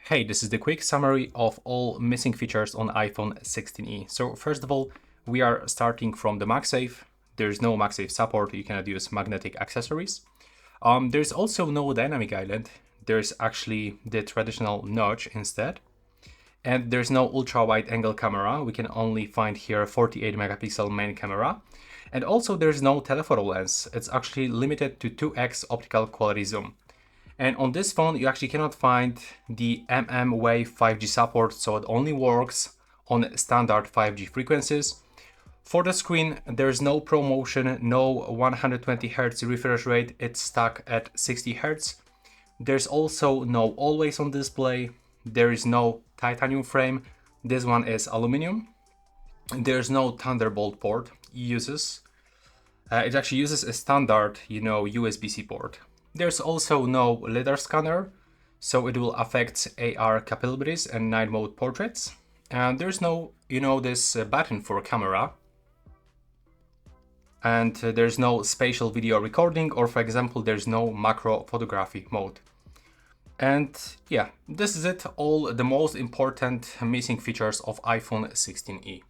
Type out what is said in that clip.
Hey, this is the quick summary of all missing features on iPhone 16e. So first of all, we are starting from the MagSafe. There's no MagSafe support, you cannot use magnetic accessories. There's also no dynamic island. There's actually the traditional notch instead. And there's no ultra wide angle camera. We can only find here a 48 megapixel main camera. And also there's no telephoto lens. It's actually limited to 2x optical quality zoom. And on this phone, you actually cannot find the Wave 5G support, so it only works on standard 5G frequencies. For the screen, there's no ProMotion, no 120 Hz refresh rate, it's stuck at 60 Hz. There's also no always on display, there is no titanium frame, this one is aluminum. There's no Thunderbolt port, it actually uses a standard, USB-C port. There's also no LiDAR scanner, so it will affect AR capabilities and night mode portraits. And there's no, this button for camera. And there's no spatial video recording, or for example, there's no macro photography mode. And yeah, this is it, all the most important missing features of iPhone 16e.